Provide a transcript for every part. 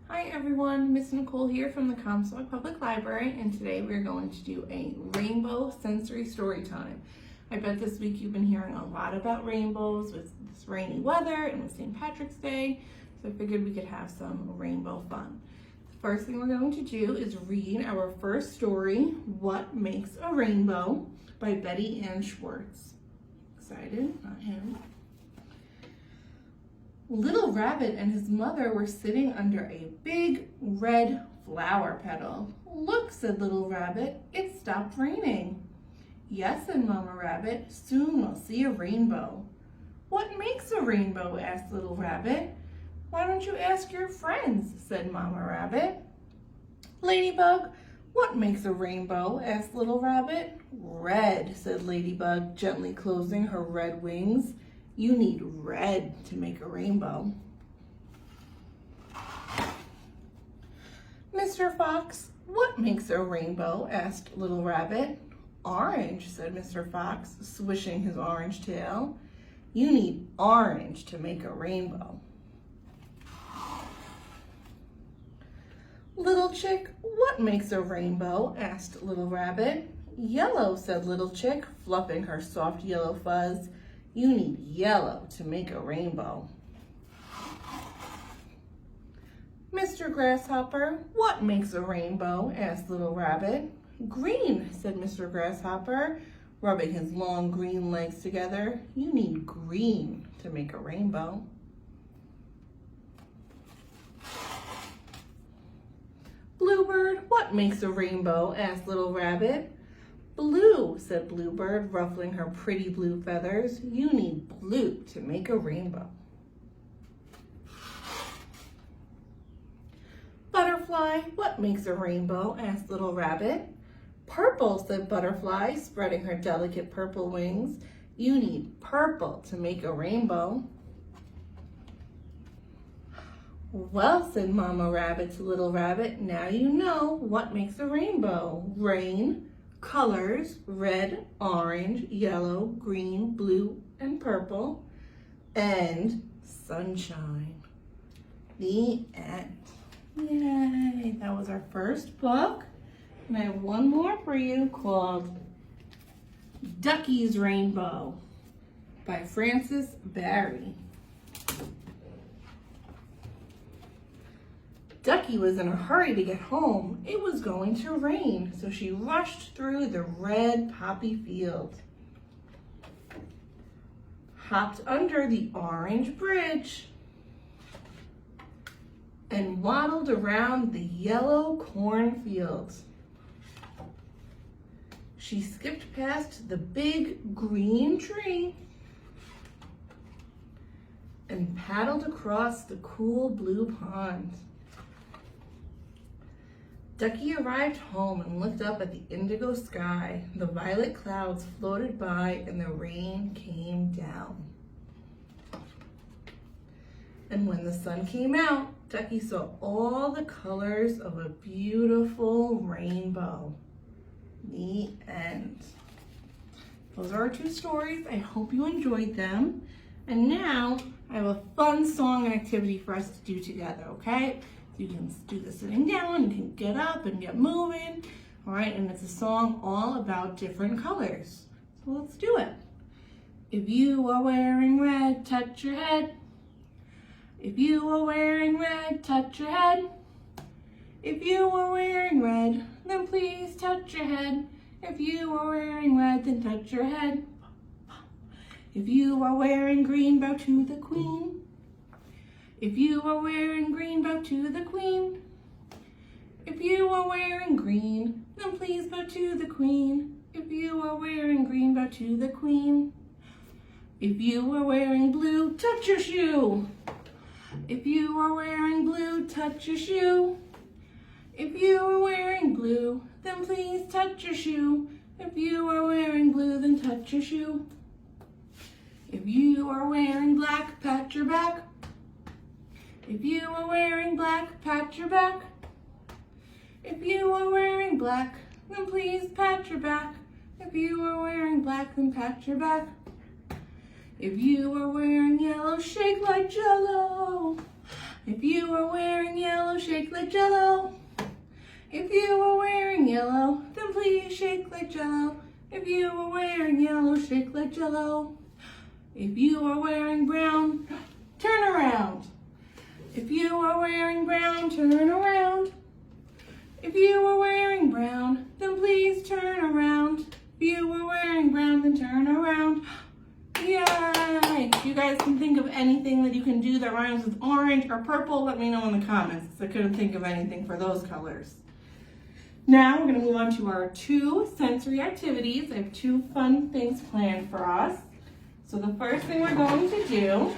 Hi everyone, Miss Nicole here from the Comstock Public Library, and today we're going to do a rainbow sensory story time. I bet this week you've been hearing a lot about rainbows with this rainy weather and with St. Patrick's Day, so I figured we could have some rainbow fun. The first thing we're going to do is read our first story, What Makes a Rainbow, by Betty Ann Schwartz. Excited? Not him. Little Rabbit and his mother were sitting under a big red flower petal. "Look," said Little Rabbit, "it stopped raining." "Yes," said Mama Rabbit, "soon we'll see a rainbow." "What makes a rainbow?" asked Little Rabbit. "Why don't you ask your friends?" said Mama Rabbit. "Ladybug, what makes a rainbow?" asked Little Rabbit. "Red," said Ladybug, gently closing her red wings. "You need red to make a rainbow." "Mr. Fox, what makes a rainbow?" asked Little Rabbit. "Orange," said Mr. Fox, swishing his orange tail. "You need orange to make a rainbow." "Little Chick, what makes a rainbow?" asked Little Rabbit. "Yellow," said Little Chick, fluffing her soft yellow fuzz. "You need yellow to make a rainbow." "Mr. Grasshopper, what makes a rainbow?" asked Little Rabbit. "Green," said Mr. Grasshopper, rubbing his long green legs together. "You need green to make a rainbow." "Bluebird, what makes a rainbow?" asked Little Rabbit. "Blue," said Bluebird, ruffling her pretty blue feathers. "You need blue to make a rainbow." "Butterfly, what makes a rainbow?" asked Little Rabbit. "Purple," said Butterfly, spreading her delicate purple wings. "You need purple to make a rainbow." "Well," said Mama Rabbit to Little Rabbit, "now you know what makes a rainbow. Rain, colors, red, orange, yellow, green, blue, and purple, and sunshine." The end. Yay! That was our first book. And I have one more for you called Duckys Rainbow by Frances Barry. Ducky was in a hurry to get home. It was going to rain, so she rushed through the red poppy field, hopped under the orange bridge, and waddled around the yellow cornfield. She skipped past the big green tree and paddled across the cool blue pond. Ducky arrived home and looked up at the indigo sky. The violet clouds floated by and the rain came down. And when the sun came out, Ducky saw all the colors of a beautiful rainbow. The end. Those are our two stories. I hope you enjoyed them. And now I have a fun song and activity for us to do together, okay? You can do the sitting down, you can get up and get moving, all right? And it's a song all about different colors. So let's do it. If you are wearing red, touch your head. If you are wearing red, touch your head. If you are wearing red, then please touch your head. If you are wearing red, then touch your head. If you are wearing green, bow to the queen. If you are wearing green, bow to the queen. If you are wearing green, then please bow to the queen. If you are wearing green, bow to the queen. If you are wearing blue, touch your shoe. If you are wearing blue, touch your shoe. If you are wearing blue, then please touch your shoe. If you are wearing blue, then touch your shoe. If you are wearing black, pat your back. If you are wearing black, pat your back. If you are wearing black, then please pat your back. If you are wearing black, then pat your back. If you are wearing yellow, shake like Jell-O. If you are wearing yellow, shake like Jell-O. If you are wearing yellow, then please shake like Jell-O. If you are wearing yellow, shake like Jell-O. If you are wearing brown, turn around. If you are wearing brown, turn around. If you are wearing brown, then please turn around. If you are wearing brown, then turn around. Yay! If you guys can think of anything that you can do that rhymes with orange or purple, let me know in the comments, because I couldn't think of anything for those colors. Now we're going to move on to our 2 sensory activities. I have 2 fun things planned for us. So the first thing we're going to do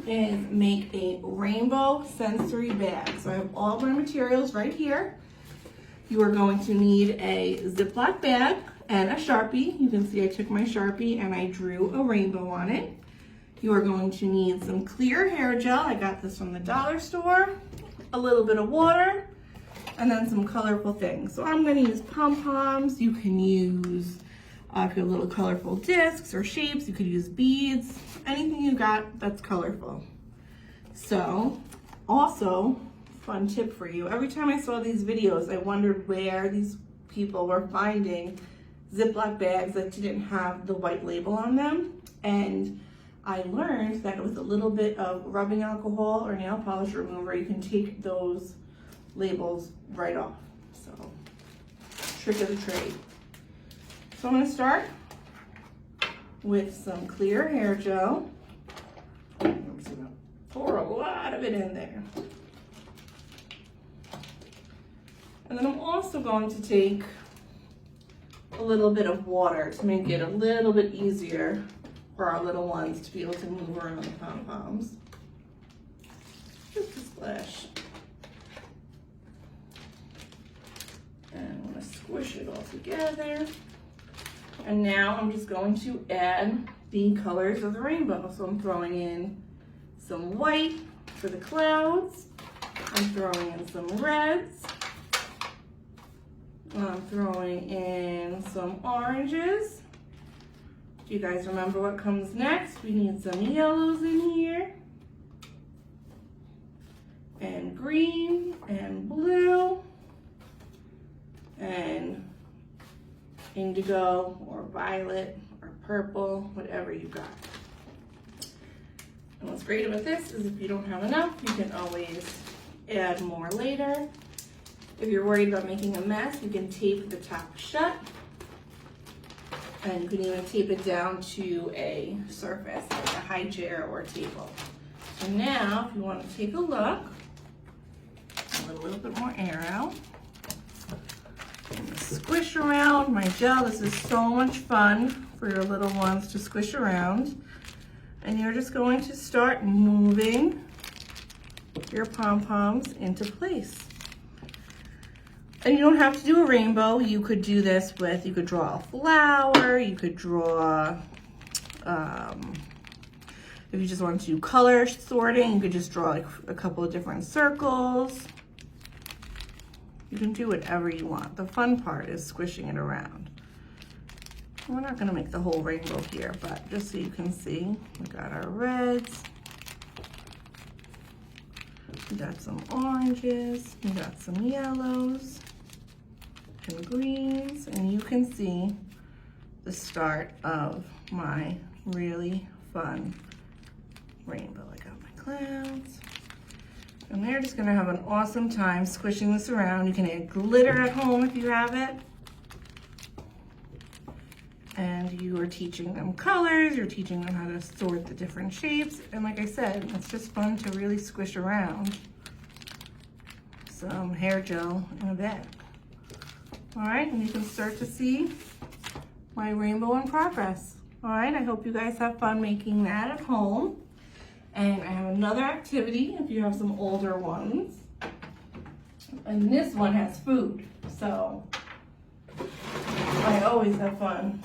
is make a rainbow sensory bag. So I have all my materials right here. You are going to need a Ziploc bag and a Sharpie. You can see I took my Sharpie and I drew a rainbow on it. You are going to need some clear hair gel. I got this from the dollar store. A little bit of water, and then some colorful things. So I'm going to use pom-poms. You can use, if you have little colorful discs or shapes, you could use beads. Anything you got that's colorful. So, also, fun tip for you. Every time I saw these videos, I wondered where these people were finding Ziploc bags that didn't have the white label on them. And I learned that with a little bit of rubbing alcohol or nail polish remover, you can take those labels right off. So, trick of the trade. So I'm going to start with some clear hair gel. I'm just going to pour a lot of it in there. And then I'm also going to take a little bit of water to make it a little bit easier for our little ones to be able to move around the pom-poms. Just a splash. And I'm going to squish it all together. And now I'm just going to add the colors of the rainbow. So I'm throwing in some white for the clouds. I'm throwing in some reds. I'm throwing in some oranges. Do you guys remember what comes next? We need some yellows in here. And green and blue. And indigo or violet or purple, whatever you got. And what's great about this is if you don't have enough, you can always add more later. If you're worried about making a mess, you can tape the top shut. And you can even tape it down to a surface, like a high chair or a table. So now, if you want to take a look, a little bit more air out. Squish around my gel. This is so much fun for your little ones to squish around. And you're just going to start moving your pom-poms into place. And you don't have to do a rainbow. You could do this with, you could draw a flower, you could draw, if you just want to do color sorting, you could just draw like a couple of different circles. You can do whatever you want. The fun part is squishing it around. We're not gonna make the whole rainbow here, but just so you can see, we got our reds, we got some oranges, we got some yellows and greens, and you can see the start of my really fun rainbow. I got my clouds. And they're just gonna have an awesome time squishing this around. You can add glitter at home if you have it. And you are teaching them colors, you're teaching them how to sort the different shapes. And like I said, it's just fun to really squish around some hair gel in a bag. All right, and you can start to see my rainbow in progress. All right, I hope you guys have fun making that at home. And I have another activity if you have some older ones. And this one has food, so I always have fun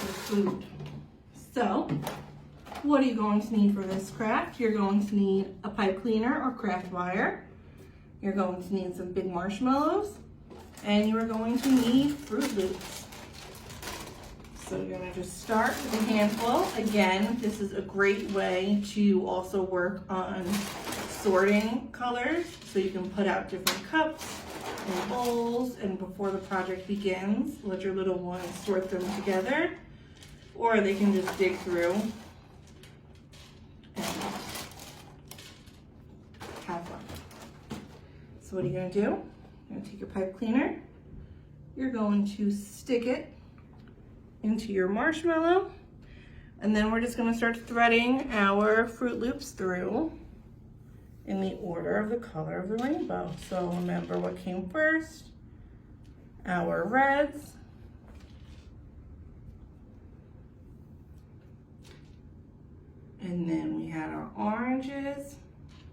with food. So, what are you going to need for this craft? You're going to need a pipe cleaner or craft wire. You're going to need some big marshmallows. And you are going to need Fruit Loops. So you're gonna just start with a handful. Again, this is a great way to also work on sorting colors, so you can put out different cups and bowls, and before the project begins, let your little ones sort them together, or they can just dig through and have fun. So what are you gonna do? You're gonna take your pipe cleaner, you're going to stick it into your marshmallow, and then we're just gonna start threading our Fruit Loops through in the order of the color of the rainbow. So remember what came first, our reds, and then we had our oranges.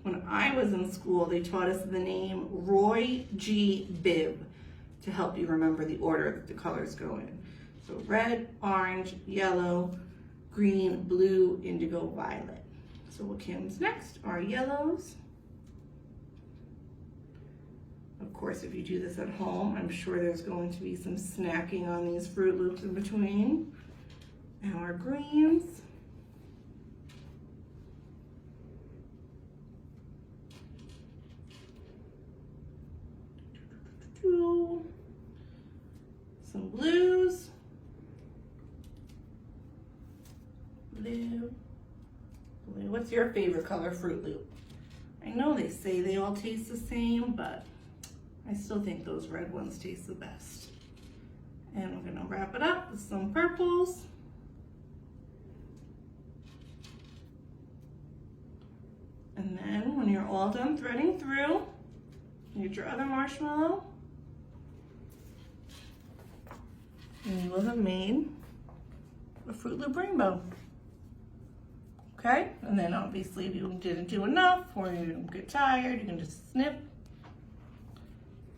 When I was in school, they taught us the name Roy G. Bibb to help you remember the order that the colors go in. So red, orange, yellow, green, blue, indigo, violet. So what comes next are yellows. Of course, if you do this at home, I'm sure there's going to be some snacking on these Fruit Loops in between. Our greens. Some blues. Blue. Blue. What's your favorite color Fruit Loop? I know they say they all taste the same, but I still think those red ones taste the best. And we're gonna wrap it up with some purples. And then when you're all done threading through, get your other marshmallow. And you will have made a Fruit Loop rainbow. Okay, and then obviously if you didn't do enough or you get tired, you can just snip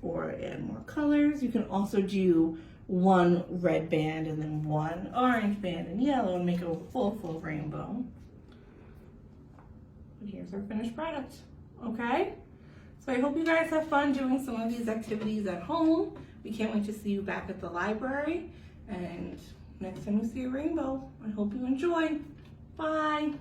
or add more colors. You can also do one red band and then one orange band and yellow and make a full rainbow. But here's our finished product, okay? So I hope you guys have fun doing some of these activities at home. We can't wait to see you back at the library, and next time you see a rainbow, I hope you enjoy. Bye.